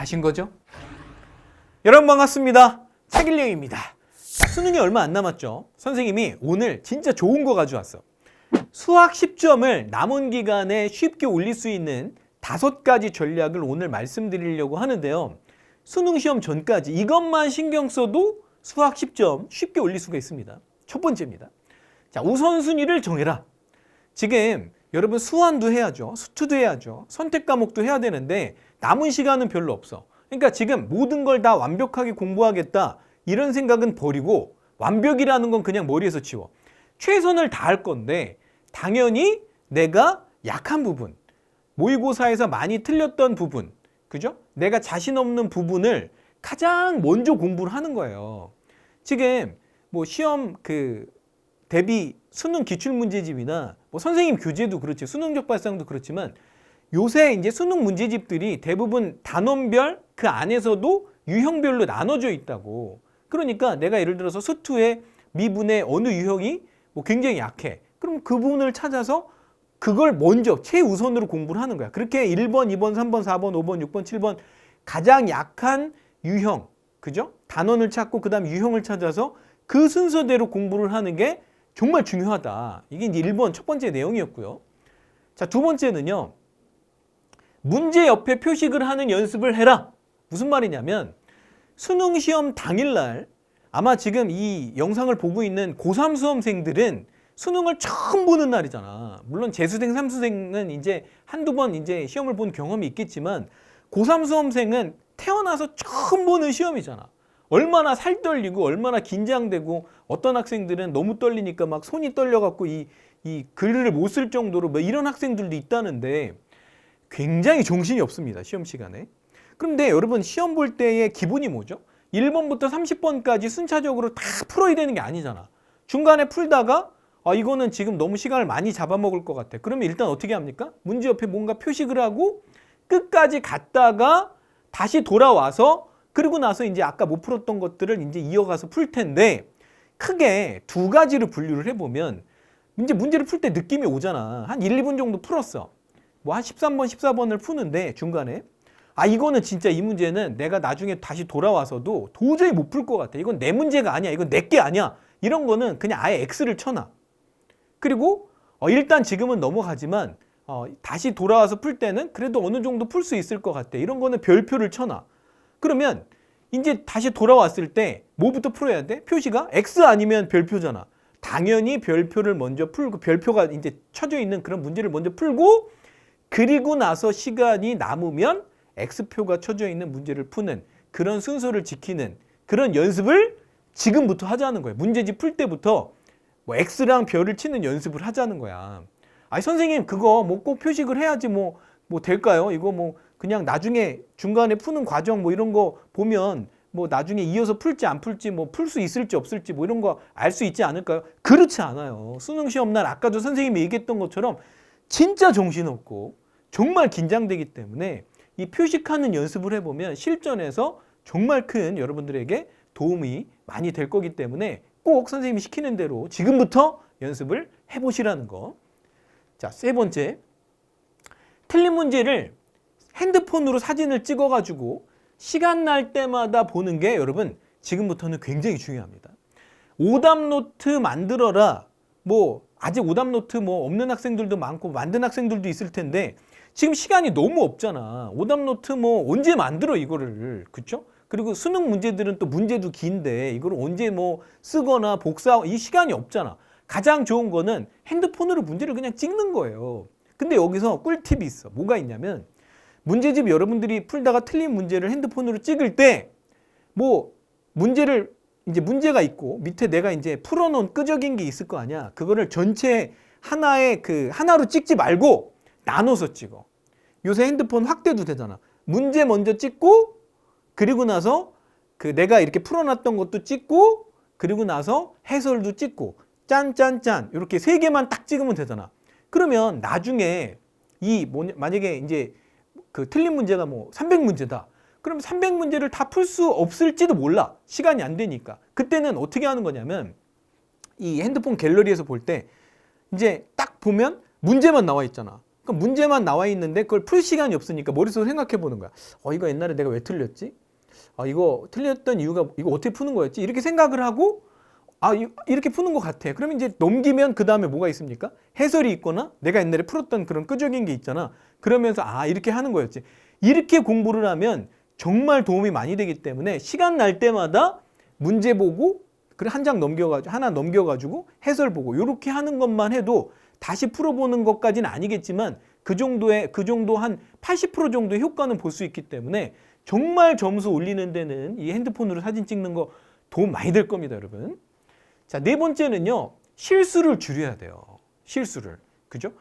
하신 거죠? 여러분 반갑습니다. 차길령입니다. 수능이 얼마 안 남았죠? 선생님이 오늘 진짜 좋은 거 가져왔어. 수학 10점을 남은 기간에 쉽게 올릴 수 있는 5가지 전략을 오늘 말씀드리려고 하는데요. 수능 시험 전까지 이것만 신경 써도 수학 10점 쉽게 올릴 수가 있습니다. 첫 번째입니다. 자, 우선순위를 정해라. 지금 여러분 수환도 해야죠. 수투도 해야죠. 선택 과목도 해야 되는데 남은 시간은 별로 없어. 그러니까 지금 모든 걸 다 완벽하게 공부하겠다 이런 생각은 버리고 완벽이라는 건 그냥 머리에서 지워. 최선을 다할 건데 당연히 내가 약한 부분, 모의고사에서 많이 틀렸던 부분, 그죠? 내가 자신 없는 부분을 가장 먼저 공부를 하는 거예요. 지금 뭐 시험 대비 수능 기출문제집이나 뭐 선생님 교재도 그렇지, 수능적 발상도 그렇지만 요새 이제 수능 문제집들이 대부분 단원별 그 안에서도 유형별로 나눠져 있다고. 그러니까 내가 예를 들어서 수투의 미분의 어느 유형이 뭐 굉장히 약해. 그럼 그 부분을 찾아서 그걸 먼저 최우선으로 공부를 하는 거야. 그렇게 1번, 2번, 3번, 4번, 5번, 6번, 7번 가장 약한 유형, 그죠? 단원을 찾고 그 다음 유형을 찾아서 그 순서대로 공부를 하는 게 정말 중요하다. 이게 이제 1번 첫 번째 내용이었고요. 자, 두 번째는요. 문제 옆에 표식을 하는 연습을 해라. 무슨 말이냐면 수능 시험 당일날 아마 지금 이 영상을 보고 있는 고3 수험생들은 수능을 처음 보는 날이잖아. 물론 재수생, 삼수생은 이제 한두 번 이제 시험을 본 경험이 있겠지만 고3 수험생은 태어나서 처음 보는 시험이잖아. 얼마나 살 떨리고 얼마나 긴장되고 어떤 학생들은 너무 떨리니까 막 손이 떨려갖고 이 글을 못 쓸 정도로 뭐 이런 학생들도 있다는데 굉장히 정신이 없습니다. 시험 시간에. 그런데 여러분 시험 볼 때의 기본이 뭐죠? 1번부터 30번까지 순차적으로 다 풀어야 되는 게 아니잖아. 중간에 풀다가 이거는 지금 너무 시간을 많이 잡아먹을 것 같아. 그러면 일단 어떻게 합니까? 문제 옆에 뭔가 표식을 하고 끝까지 갔다가 다시 돌아와서 그리고 나서 이제 아까 못 풀었던 것들을 이제 이어가서 풀 텐데 크게 두 가지로 분류를 해보면 이제 문제를 풀 때 느낌이 오잖아. 한 1, 2분 정도 풀었어. 뭐 한 13번, 14번을 푸는데 중간에 이거는 진짜 이 문제는 내가 나중에 다시 돌아와서도 도저히 못 풀 것 같아. 이건 내 문제가 아니야. 이건 내 게 아니야. 이런 거는 그냥 아예 X를 쳐놔. 그리고 일단 지금은 넘어가지만 다시 돌아와서 풀 때는 그래도 어느 정도 풀 수 있을 것 같아. 이런 거는 별표를 쳐놔. 그러면 이제 다시 돌아왔을 때 뭐부터 풀어야 돼? 표시가 X 아니면 별표잖아. 당연히 별표를 먼저 풀고 별표가 이제 쳐져 있는 그런 문제를 먼저 풀고 그리고 나서 시간이 남으면 X표가 쳐져 있는 문제를 푸는 그런 순서를 지키는 그런 연습을 지금부터 하자는 거예요. 문제집 풀 때부터 뭐 X랑 별을 치는 연습을 하자는 거야. 선생님 그거 뭐 꼭 표식을 해야지 뭐 될까요? 이거 뭐 그냥 나중에 중간에 푸는 과정 뭐 이런 거 보면 뭐 나중에 이어서 풀지 안 풀지 뭐 풀 수 있을지 없을지 뭐 이런 거 알 수 있지 않을까요? 그렇지 않아요. 수능 시험 날 아까도 선생님이 얘기했던 것처럼 진짜 정신없고 정말 긴장되기 때문에 이 표식하는 연습을 해보면 실전에서 정말 큰 여러분들에게 도움이 많이 될 거기 때문에 꼭 선생님이 시키는 대로 지금부터 연습을 해보시라는 거. 자, 세 번째. 틀린 문제를 핸드폰으로 사진을 찍어가지고 시간 날 때마다 보는 게 여러분 지금부터는 굉장히 중요합니다. 오답노트 만들어라. 뭐 아직 오답노트 뭐 없는 학생들도 많고 만든 학생들도 있을 텐데 지금 시간이 너무 없잖아. 오답노트 뭐 언제 만들어 이거를. 그렇죠? 그리고 수능 문제들은 또 문제도 긴데 이걸 언제 뭐 쓰거나 복사 이 시간이 없잖아. 가장 좋은 거는 핸드폰으로 문제를 그냥 찍는 거예요. 근데 여기서 꿀팁이 있어. 뭐가 있냐면 문제집 여러분들이 풀다가 틀린 문제를 핸드폰으로 찍을 때 뭐 문제를 이제 문제가 있고 밑에 내가 이제 풀어놓은 끄적인 게 있을 거 아니야. 그거를 전체 하나의 하나로 찍지 말고 나눠서 찍어. 요새 핸드폰 확대도 되잖아. 문제 먼저 찍고 그리고 나서 내가 이렇게 풀어놨던 것도 찍고 그리고 나서 해설도 찍고 짠짠짠 이렇게 3개만 딱 찍으면 되잖아. 그러면 나중에 만약에 이제 틀린 문제가 뭐 300문제다. 그럼 300문제를 다 풀 수 없을지도 몰라. 시간이 안 되니까. 그때는 어떻게 하는 거냐면 이 핸드폰 갤러리에서 볼 때 이제 딱 보면 문제만 나와 있잖아. 그럼 문제만 나와 있는데 그걸 풀 시간이 없으니까 머릿속으로 생각해 보는 거야. 이거 옛날에 내가 왜 틀렸지? 이거 틀렸던 이유가 이거 어떻게 푸는 거였지? 이렇게 생각을 하고 이렇게 푸는 것 같아. 그러면 이제 넘기면 그 다음에 뭐가 있습니까? 해설이 있거나 내가 옛날에 풀었던 그런 끄적인 게 있잖아. 그러면서 이렇게 하는 거였지. 이렇게 공부를 하면 정말 도움이 많이 되기 때문에 시간 날 때마다 문제 보고 그래 한 장 넘겨가지고 하나 넘겨가지고 해설 보고 이렇게 하는 것만 해도 다시 풀어보는 것까지는 아니겠지만 그 정도 한 80% 정도의 효과는 볼 수 있기 때문에 정말 점수 올리는 데는 이 핸드폰으로 사진 찍는 거 도움 많이 될 겁니다, 여러분. 자, 네 번째는요. 실수를 줄여야 돼요. 실수를. 그죠?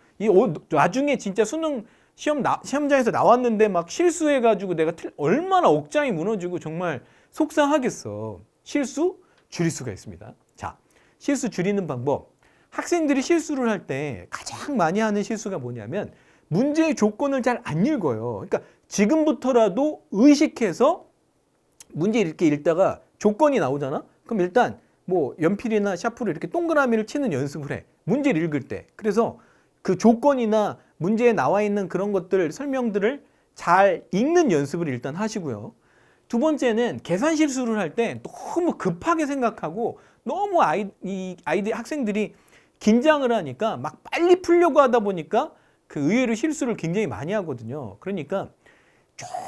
나중에 진짜 수능 시험장에서 나왔는데 막 실수해가지고 내가 얼마나 억장이 무너지고 정말 속상하겠어. 실수 줄일 수가 있습니다. 자, 실수 줄이는 방법. 학생들이 실수를 할 때 가장 많이 하는 실수가 뭐냐면 문제의 조건을 잘 안 읽어요. 그러니까 지금부터라도 의식해서 문제 이렇게 읽다가 조건이 나오잖아? 그럼 일단 뭐 연필이나 샤프로 이렇게 동그라미를 치는 연습을 해. 문제를 읽을 때. 그래서 그 조건이나 문제에 나와 있는 그런 것들, 설명들을 잘 읽는 연습을 일단 하시고요. 두 번째는 계산 실수를 할 때 너무 급하게 생각하고 너무 학생들이 긴장을 하니까 막 빨리 풀려고 하다 보니까 그 의외로 실수를 굉장히 많이 하거든요. 그러니까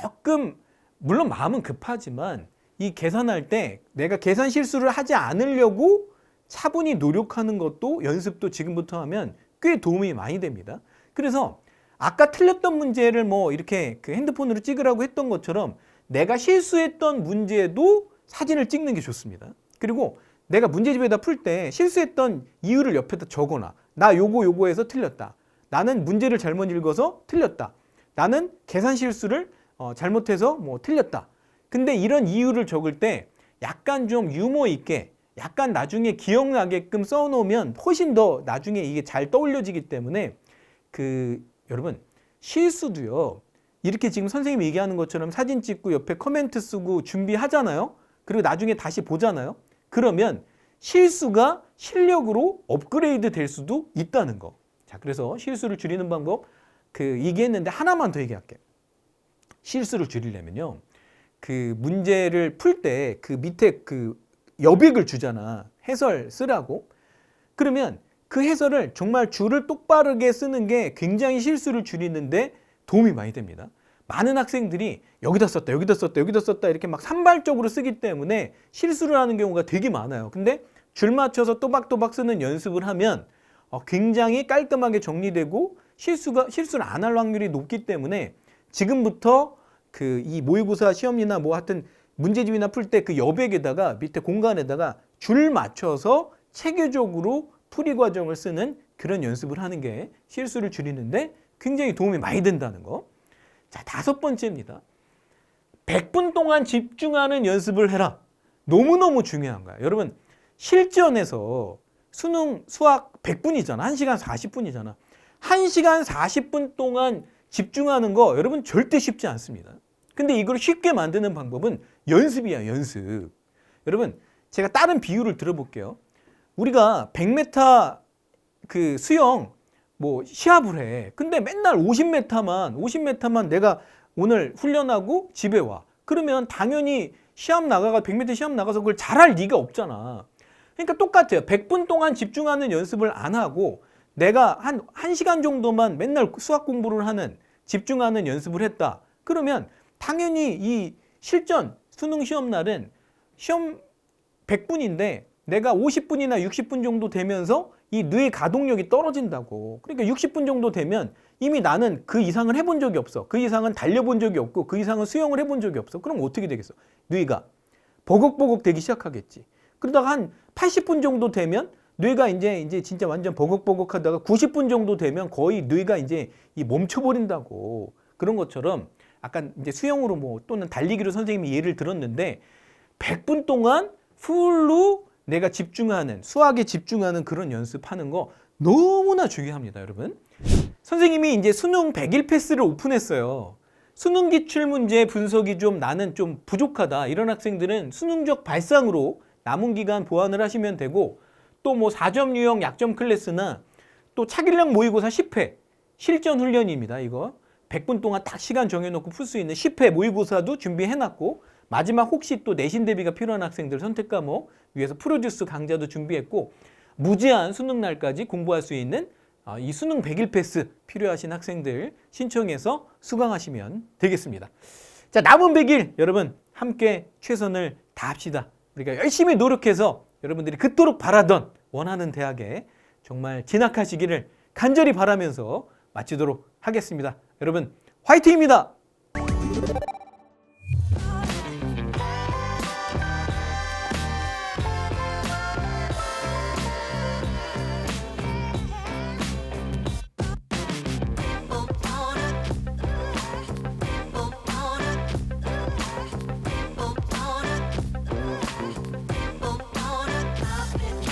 조금 물론 마음은 급하지만 이 계산할 때 내가 계산 실수를 하지 않으려고 차분히 노력하는 것도 연습도 지금부터 하면 꽤 도움이 많이 됩니다. 그래서 아까 틀렸던 문제를 뭐 이렇게 그 핸드폰으로 찍으라고 했던 것처럼 내가 실수했던 문제도 사진을 찍는 게 좋습니다. 그리고 내가 문제집에다 풀 때 실수했던 이유를 옆에다 적어놔. 나 요거에서 틀렸다. 나는 문제를 잘못 읽어서 틀렸다. 나는 계산 실수를 잘못해서 뭐 틀렸다. 근데 이런 이유를 적을 때 약간 좀 유머 있게 약간 나중에 기억나게끔 써놓으면 훨씬 더 나중에 이게 잘 떠올려지기 때문에 여러분 실수도요. 이렇게 지금 선생님이 얘기하는 것처럼 사진 찍고 옆에 코멘트 쓰고 준비하잖아요. 그리고 나중에 다시 보잖아요. 그러면 실수가 실력으로 업그레이드 될 수도 있다는 거. 자, 그래서 실수를 줄이는 방법 얘기했는데 하나만 더 얘기할게. 실수를 줄이려면요. 그 문제를 풀 때 그 밑에 그 여백을 주잖아. 해설 쓰라고. 그러면 그 해설을 정말 줄을 똑바르게 쓰는 게 굉장히 실수를 줄이는데 도움이 많이 됩니다. 많은 학생들이 여기다 썼다, 여기다 썼다, 여기다 썼다 이렇게 막 산발적으로 쓰기 때문에 실수를 하는 경우가 되게 많아요. 근데 줄 맞춰서 또박또박 쓰는 연습을 하면 굉장히 깔끔하게 정리되고 실수를 안 할 확률이 높기 때문에 지금부터 이 모의고사 시험이나 뭐 하여튼 문제집이나 풀 때 그 여백에다가 밑에 공간에다가 줄 맞춰서 체계적으로 풀이 과정을 쓰는 그런 연습을 하는 게 실수를 줄이는데 굉장히 도움이 많이 된다는 거. 자, 5번째입니다. 100분 동안 집중하는 연습을 해라. 너무너무 중요한 거야. 여러분, 실전에서 수능, 수학 100분이잖아. 1시간 40분이잖아. 1시간 40분 동안 집중하는 거 여러분 절대 쉽지 않습니다. 근데 이걸 쉽게 만드는 방법은 연습이야, 연습. 여러분, 제가 다른 비유를 들어볼게요. 우리가 100m 그 수영 뭐 시합을 해. 근데 맨날 50m만 내가 오늘 훈련하고 집에 와. 그러면 당연히 100m 시합 나가서 그걸 잘할 리가 없잖아. 그러니까 똑같아요. 100분 동안 집중하는 연습을 안 하고 내가 한 1시간 정도만 맨날 수학 공부를 하는 집중하는 연습을 했다. 그러면 당연히 이 실전 수능 시험 날은 시험 100분인데 내가 50분이나 60분 정도 되면서 이 뇌의 가동력이 떨어진다고. 그러니까 60분 정도 되면 이미 나는 그 이상을 해본 적이 없어. 그 이상은 달려본 적이 없고 그 이상은 수영을 해본 적이 없어. 그럼 어떻게 되겠어? 뇌가 버벅버벅 되기 시작하겠지. 그러다가 한 80분 정도 되면 뇌가 이제 진짜 완전 버벅버벅 하다가 90분 정도 되면 거의 뇌가 이제 멈춰버린다고. 그런 것처럼 아까 이제 수영으로 뭐 또는 달리기로 선생님이 예를 들었는데 100분 동안 풀로 내가 집중하는, 수학에 집중하는 그런 연습하는 거 너무나 중요합니다, 여러분. 선생님이 이제 수능 100일 패스를 오픈했어요. 수능 기출 문제 분석이 나는 좀 부족하다. 이런 학생들은 수능적 발상으로 남은 기간 보완을 하시면 되고 또 뭐 4점 유형 약점 클래스나 또 차길령 모의고사 10회 실전 훈련입니다. 이거 100분 동안 딱 시간 정해놓고 풀 수 있는 10회 모의고사도 준비해놨고, 마지막 혹시 또 내신 대비가 필요한 학생들 선택 과목 위해서 프로듀스 강좌도 준비했고, 무제한 수능 날까지 공부할 수 있는 이 수능 100일 패스 필요하신 학생들 신청해서 수강하시면 되겠습니다. 자, 남은 100일 여러분 함께 최선을 다합시다. 우리가 열심히 노력해서 여러분들이 그토록 바라던 원하는 대학에 정말 진학하시기를 간절히 바라면서 마치도록 하겠습니다. 여러분 화이팅입니다.